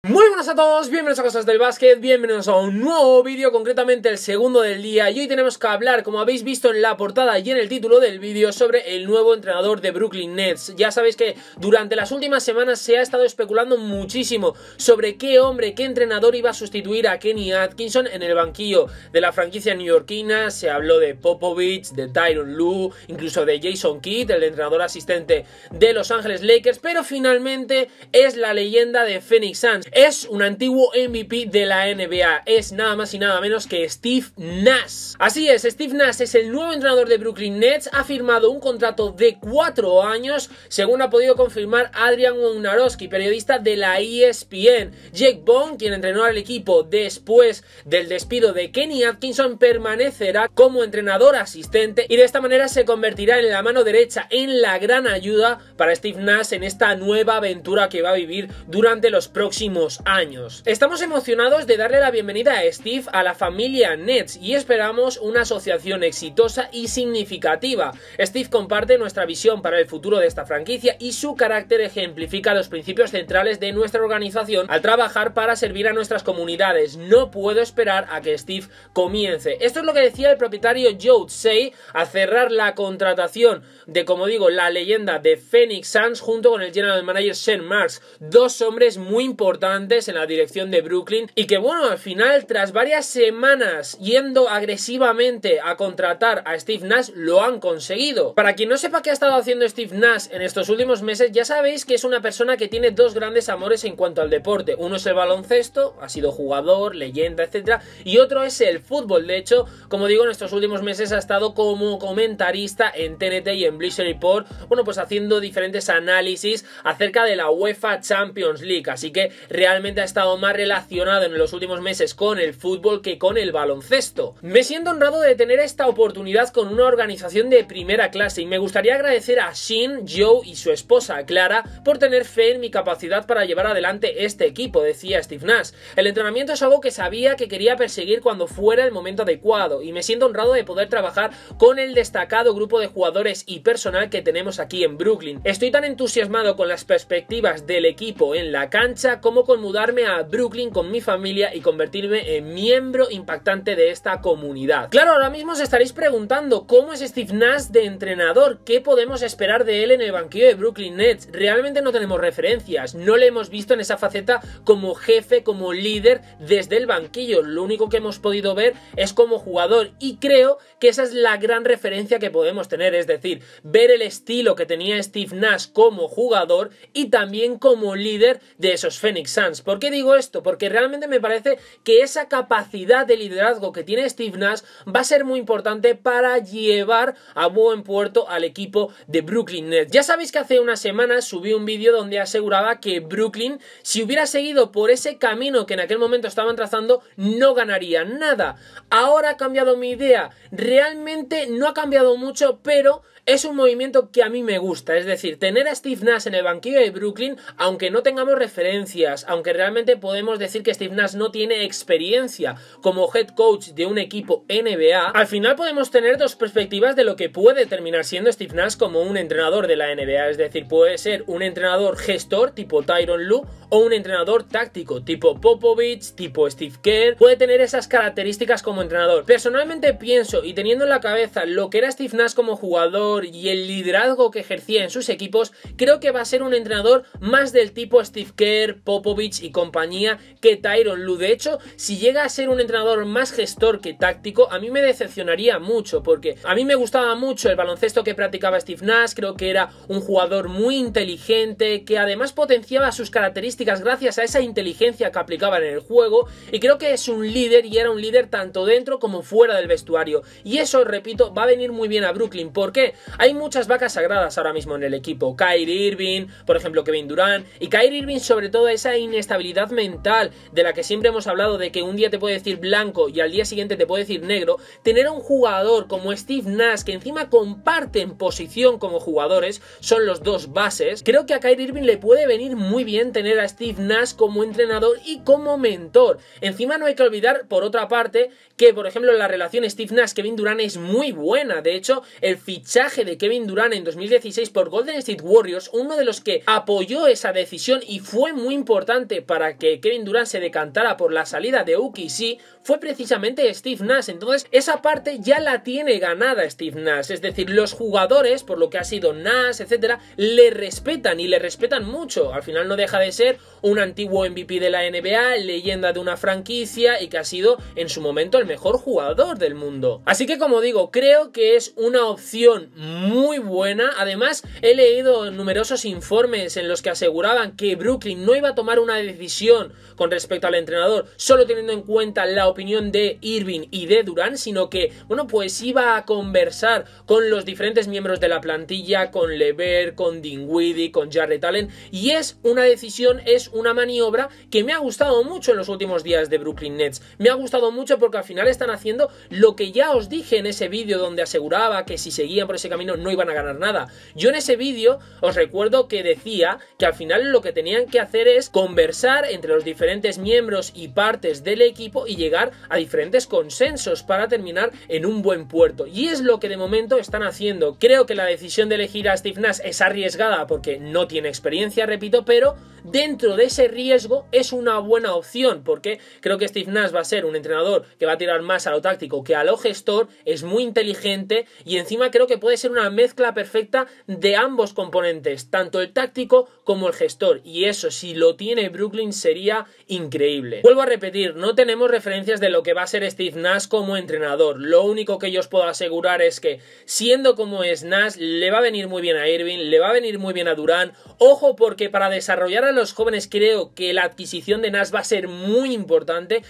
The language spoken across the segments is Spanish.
Muy buenas a todos, bienvenidos a Cosas del Básquet, bienvenidos a un nuevo vídeo, concretamente el segundo del día. Y hoy tenemos que hablar, como habéis visto en la portada y en el título del vídeo, sobre el nuevo entrenador de Brooklyn Nets. Ya sabéis que durante las últimas semanas se ha estado especulando muchísimo sobre qué hombre, qué entrenador iba a sustituir a Kenny Atkinson en el banquillo de la franquicia neoyorquina. Se habló de Popovich, de Tyronn Lue, incluso de Jason Kidd, el entrenador asistente de Los Ángeles Lakers, pero finalmente es la leyenda de Phoenix Suns. Es un antiguo MVP de la NBA, es nada más y nada menos que Steve Nash. Así es, Steve Nash es el nuevo entrenador de Brooklyn Nets, ha firmado un contrato de 4 años, según ha podido confirmar Adrian Wojnarowski, periodista de la ESPN. Jake Bond, quien entrenó al equipo después del despido de Kenny Atkinson, permanecerá como entrenador asistente y de esta manera se convertirá en la mano derecha, en la gran ayuda para Steve Nash en esta nueva aventura que va a vivir durante los próximos años. Estamos emocionados de darle la bienvenida a Steve a la familia Nets y esperamos una asociación exitosa y significativa. Steve comparte nuestra visión para el futuro de esta franquicia y su carácter ejemplifica los principios centrales de nuestra organización al trabajar para servir a nuestras comunidades. No puedo esperar a que Steve comience. Esto es lo que decía el propietario Joe Tsai al cerrar la contratación de, como digo, la leyenda de Phoenix Suns junto con el general manager Sean Marks, dos hombres muy importantes en la dirección de Brooklyn y que, bueno, al final, tras varias semanas yendo agresivamente a contratar a Steve Nash, lo han conseguido. Para quien no sepa qué ha estado haciendo Steve Nash en estos últimos meses, ya sabéis que es una persona que tiene dos grandes amores en cuanto al deporte. Uno es el baloncesto, ha sido jugador, leyenda, etcétera, y otro es el fútbol. De hecho, como digo, en estos últimos meses ha estado como comentarista en TNT y en Bleacher Report, bueno, pues haciendo diferentes análisis acerca de la UEFA Champions League, así que realmente ha estado más relacionado en los últimos meses con el fútbol que con el baloncesto. Me siento honrado de tener esta oportunidad con una organización de primera clase y me gustaría agradecer a Shin, Joe y su esposa Clara por tener fe en mi capacidad para llevar adelante este equipo, decía Steve Nash. El entrenamiento es algo que sabía que quería perseguir cuando fuera el momento adecuado y me siento honrado de poder trabajar con el destacado grupo de jugadores y personal que tenemos aquí en Brooklyn. Estoy tan entusiasmado con las perspectivas del equipo en la cancha como con mudarme a Brooklyn con mi familia y convertirme en miembro impactante de esta comunidad. Claro, ahora mismo os estaréis preguntando ¿cómo es Steve Nash de entrenador? ¿Qué podemos esperar de él en el banquillo de Brooklyn Nets? Realmente no tenemos referencias, no le hemos visto en esa faceta como jefe, como líder desde el banquillo. Lo único que hemos podido ver es como jugador y creo que esa es la gran referencia que podemos tener, es decir, ver el estilo que tenía Steve Nash como jugador y también como líder de esos Phoenix Suns. ¿Por qué digo esto? Porque realmente me parece que esa capacidad de liderazgo que tiene Steve Nash va a ser muy importante para llevar a buen puerto al equipo de Brooklyn Nets. Ya sabéis que hace unas semanas subí un vídeo donde aseguraba que Brooklyn, si hubiera seguido por ese camino que en aquel momento estaban trazando, no ganaría nada. Ahora ha cambiado mi idea. Realmente no ha cambiado mucho, pero es un movimiento que a mí me gusta, es decir, tener a Steve Nash en el banquillo de Brooklyn, aunque no tengamos referencias, aunque realmente podemos decir que Steve Nash no tiene experiencia como head coach de un equipo NBA, al final podemos tener dos perspectivas de lo que puede terminar siendo Steve Nash como un entrenador de la NBA, es decir, puede ser un entrenador gestor tipo Tyronn Lue o un entrenador táctico tipo Popovich, tipo Steve Kerr, puede tener esas características como entrenador. Personalmente pienso, y teniendo en la cabeza lo que era Steve Nash como jugador y el liderazgo que ejercía en sus equipos, creo que va a ser un entrenador más del tipo Steve Kerr, Popovich y compañía que Tyronn Lue. De hecho, si llega a ser un entrenador más gestor que táctico, a mí me decepcionaría mucho, porque a mí me gustaba mucho el baloncesto que practicaba Steve Nash. Creo que era un jugador muy inteligente, que además potenciaba sus características gracias a esa inteligencia que aplicaba en el juego, y creo que es un líder y era un líder tanto dentro como fuera del vestuario, y eso, repito, va a venir muy bien a Brooklyn. ¿Por qué? Hay muchas vacas sagradas ahora mismo en el equipo. Kyrie Irving, por ejemplo Kevin Durant, y Kyrie Irving sobre todo esa inestabilidad mental de la que siempre hemos hablado, de que un día te puede decir blanco y al día siguiente te puede decir negro. Tener a un jugador como Steve Nash, que encima comparten posición como jugadores, son los dos bases, creo que a Kyrie Irving le puede venir muy bien tener a Steve Nash como entrenador y como mentor. Encima no hay que olvidar, por otra parte, que por ejemplo la relación Steve Nash-Kevin Durant es muy buena. De hecho, el fichaje de Kevin Durant en 2016 por Golden State Warriors, uno de los que apoyó esa decisión y fue muy importante importante para que Kevin Durant se decantara por la salida de OKC fue precisamente Steve Nash. Entonces esa parte ya la tiene ganada Steve Nash, es decir, los jugadores, por lo que ha sido Nash, etcétera, le respetan y le respetan mucho. Al final no deja de ser un antiguo MVP de la NBA, leyenda de una franquicia y que ha sido en su momento el mejor jugador del mundo. Así que, como digo, creo que es una opción muy buena. Además, he leído numerosos informes en los que aseguraban que Brooklyn no iba a tomar una decisión con respecto al entrenador solo teniendo en cuenta la opinión de Irving y de Durant, sino que, bueno, pues iba a conversar con los diferentes miembros de la plantilla, con LeVert, con Dinwiddie, con Jarrett Allen, y es una decisión, es una maniobra que me ha gustado mucho en los últimos días de Brooklyn Nets. Me ha gustado mucho porque al final están haciendo lo que ya os dije en ese vídeo donde aseguraba que si seguían por ese camino no iban a ganar nada. Yo en ese vídeo os recuerdo que decía que al final lo que tenían que hacer es conversar entre los diferentes miembros y partes del equipo y llegar a diferentes consensos para terminar en un buen puerto. Y es lo que de momento están haciendo. Creo que la decisión de elegir a Steve Nash es arriesgada porque no tiene experiencia, repito, pero dentro de ese riesgo es una buena opción porque creo que Steve Nash va a ser un entrenador que va a tirar más a lo táctico que a lo gestor, es muy inteligente y encima creo que puede ser una mezcla perfecta de ambos componentes, tanto el táctico como el gestor, y eso si lo tiene Brooklyn sería increíble. Vuelvo a repetir, no tenemos referencias de lo que va a ser Steve Nash como entrenador. Lo único que yo os puedo asegurar es que siendo como es Nash, le va a venir muy bien a Irving, le va a venir muy bien a Durant. Ojo, porque para desarrollar a los jóvenes creo que la adquisición de Nash va a ser muy importante,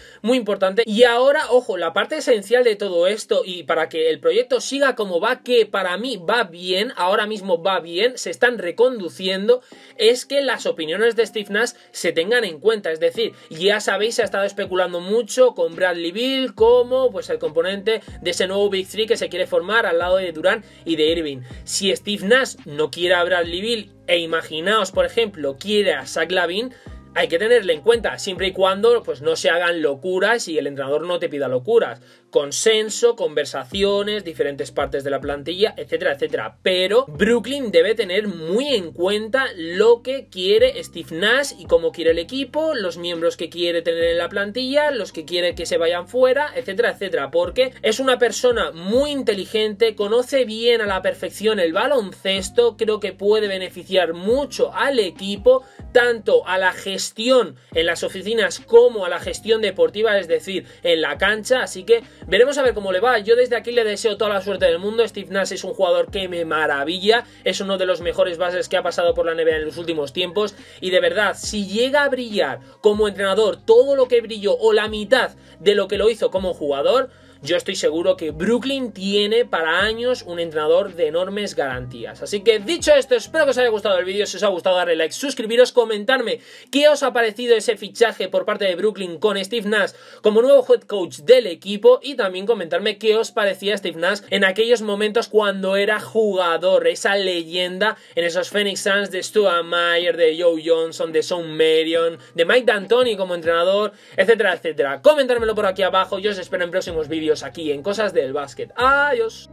y ahora, ojo, la parte esencial de todo esto y para que el proyecto siga como va, que para mí va bien, ahora mismo va bien, se están reconduciendo, es que las opiniones de Steve Nash se tengan en cuenta. Es decir, ya sabéis, se ha estado especulando mucho con Bradley Beal como pues el componente de ese nuevo Big Three que se quiere formar al lado de Durant y de Irving. Si Steve Nash no quiere a Bradley Beal e imaginaos, por ejemplo, quiere a Zach LaVine, hay que tenerle en cuenta, siempre y cuando pues no se hagan locuras y el entrenador no te pida locuras. Consenso, conversaciones, diferentes partes de la plantilla, etcétera, etcétera. Pero Brooklyn debe tener muy en cuenta lo que quiere Steve Nash y cómo quiere el equipo, los miembros que quiere tener en la plantilla, los que quiere que se vayan fuera, etcétera, etcétera. Porque es una persona muy inteligente, conoce bien a la perfección el baloncesto, creo que puede beneficiar mucho al equipo, tanto a la gestión en las oficinas como a la gestión deportiva, es decir, en la cancha. Así que veremos a ver cómo le va. Yo desde aquí le deseo toda la suerte del mundo. Steve Nash es un jugador que me maravilla, es uno de los mejores bases que ha pasado por la NBA en los últimos tiempos y de verdad, si llega a brillar como entrenador todo lo que brilló o la mitad de lo que lo hizo como jugador, yo estoy seguro que Brooklyn tiene para años un entrenador de enormes garantías. Así que dicho esto, espero que os haya gustado el vídeo. Si os ha gustado, darle like, suscribiros, comentarme qué os ha parecido ese fichaje por parte de Brooklyn con Steve Nash como nuevo head coach del equipo, y también comentarme qué os parecía Steve Nash en aquellos momentos cuando era jugador, esa leyenda en esos Phoenix Suns de Stuart Mayer, de Joe Johnson, de Shawn Marion, de Mike D'Antoni como entrenador, etcétera, etcétera. Comentármelo por aquí abajo. Yo os espero en próximos vídeos aquí en Cosas del Básquet. Adiós.